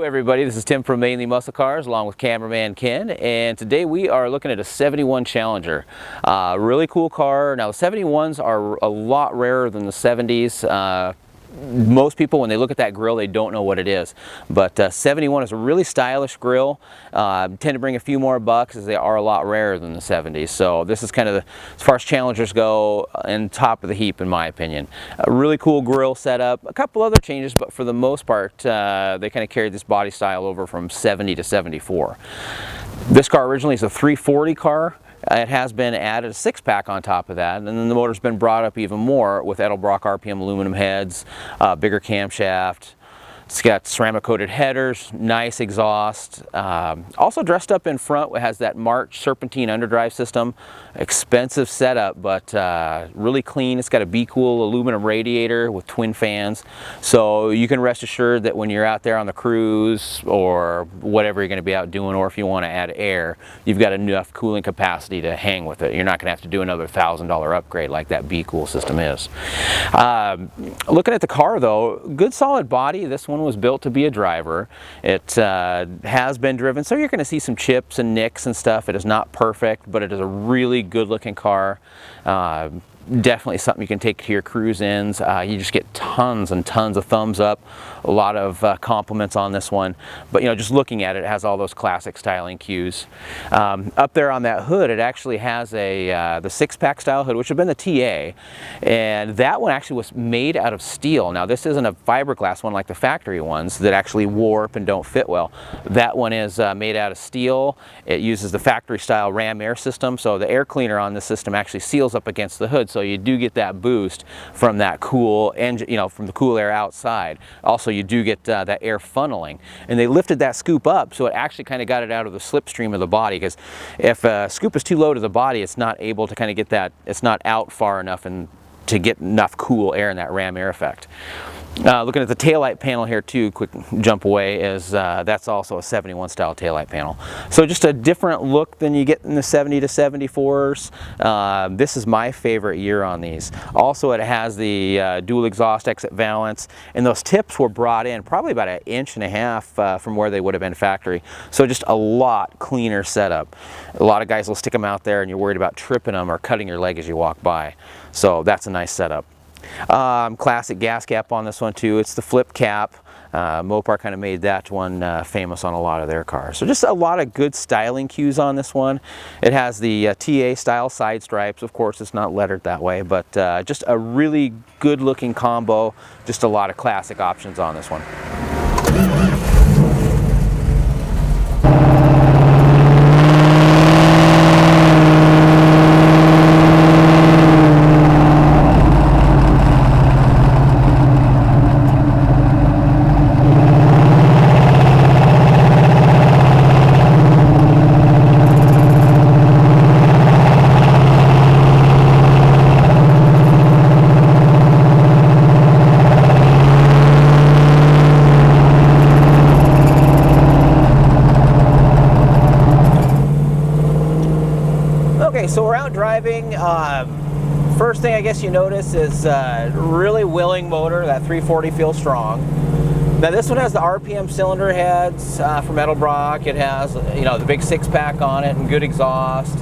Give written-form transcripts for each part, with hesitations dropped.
everybody, this is Tim from Mainly Muscle Cars along with cameraman Ken, and today we are looking at a 71 Challenger. Really cool car. Now the 71s are a lot rarer than the 70s. Most people, when they look at that grille, they don't know what it is, but 71 is a really stylish grille. Tend to bring a few more bucks, as they are a lot rarer than the 70s. So this is kind of as far as Challengers go, and top of the heap in my opinion. A really cool grille setup. A couple other changes, but for the most part they kind of carried this body style over from 70 to 74. This car originally is a 340 car. It has been added a 6-pack on top of that, and then the motor's been brought up even more with Edelbrock RPM aluminum heads, bigger camshaft. It's got ceramic coated headers, nice exhaust. Also dressed up in front, it has that March serpentine underdrive system. Expensive setup, but really clean. It's got a Be Cool aluminum radiator with twin fans. So you can rest assured that when you're out there on the cruise or whatever you're going to be out doing, or if you want to add air, you've got enough cooling capacity to hang with it. You're not going to have to do another $1,000 upgrade like that Be Cool system is. Looking at the car though, good solid body. This one was built to be a driver. It has been driven, so you're going to see some chips and nicks and stuff. It is not perfect, but it is a really good looking car. Definitely something you can take to your cruise-ins. You just get tons and tons of thumbs up, a lot of compliments on this one. But you know, just looking at it, it has all those classic styling cues. Up there on that hood, it actually has the 6-pack style hood, which would have been the TA, and that one actually was made out of steel. Now this isn't a fiberglass one like the factory ones that actually warp and don't fit well. That one is made out of steel. It uses the factory style ram air system, so the air cleaner on the system actually seals up against the hood, so you do get that boost from that cool engine, you know, from the cool air outside. Also, you do get that air funneling, and they lifted that scoop up, so it actually kind of got it out of the slipstream of the body, because if a scoop is too low to the body, it's not able to kind of get that, it's not out far enough and to get enough cool air in that ram air effect. Looking at the taillight panel here too, quick jump away, is that's also a 71 style taillight panel. So just a different look than you get in the 70 to 74s. This is my favorite year on these. Also, it has the dual exhaust exit valance, and those tips were brought in probably about 1.5 inches from where they would have been factory. So just a lot cleaner setup. A lot of guys will stick them out there and you're worried about tripping them or cutting your leg as you walk by. So that's a nice setup. Classic gas cap on this one too. It's the flip cap. Mopar kind of made that one famous on a lot of their cars. So just a lot of good styling cues on this one. It has the TA style side stripes. Of course, it's not lettered that way, but just a really good looking combo. Just a lot of classic options on this one. So we're out driving. First thing I guess you notice is really willing motor. That 340 feels strong. Now this one has the RPM cylinder heads from Edelbrock. It has, you know, the big 6-pack on it and good exhaust.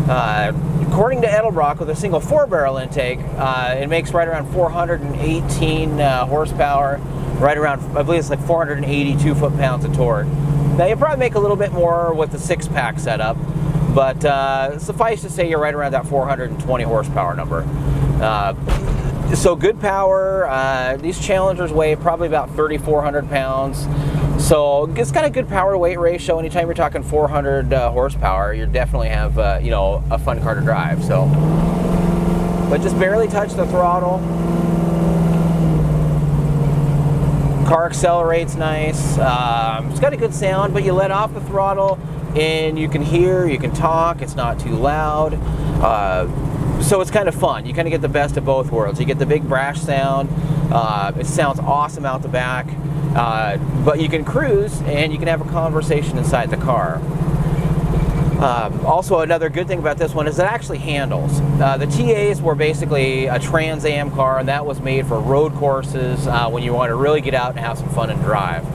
According to Edelbrock, with a single 4-barrel intake, it makes right around 418 horsepower, right around, I believe it's like 482 foot-pounds of torque. Now you probably make a little bit more with the 6-pack setup, but suffice to say you're right around that 420 horsepower number. So good power. These Challengers weigh probably about 3,400 pounds. So it's got a good power to weight ratio. Anytime you're talking 400 horsepower, you definitely have you know, a fun car to drive. So, but just barely touch the throttle. Car accelerates nice. It's got a good sound, but you let off the throttle and you can hear, you can talk, it's not too loud. So it's kind of fun. You kind of get the best of both worlds. You get the big brash sound. It sounds awesome out the back. But you can cruise and you can have a conversation inside the car. Also, another good thing about this one is it actually handles. The TAs were basically a Trans Am car, and that was made for road courses when you want to really get out and have some fun and drive.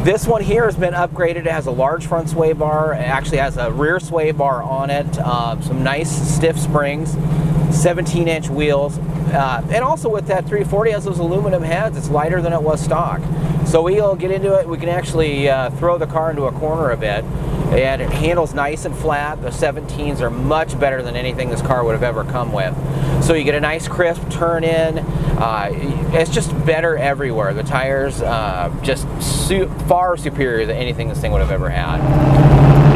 This one here has been upgraded. It has a large front sway bar. It actually has a rear sway bar on it. Some nice stiff springs, 17-inch wheels. And also with that 340 has those aluminum heads. It's lighter than it was stock. So we'll get into it. We can actually throw the car into a corner a bit. And it handles nice and flat. The 17s are much better than anything this car would have ever come with. So you get a nice crisp turn in. It's just better everywhere. The tires just far superior than anything this thing would have ever had.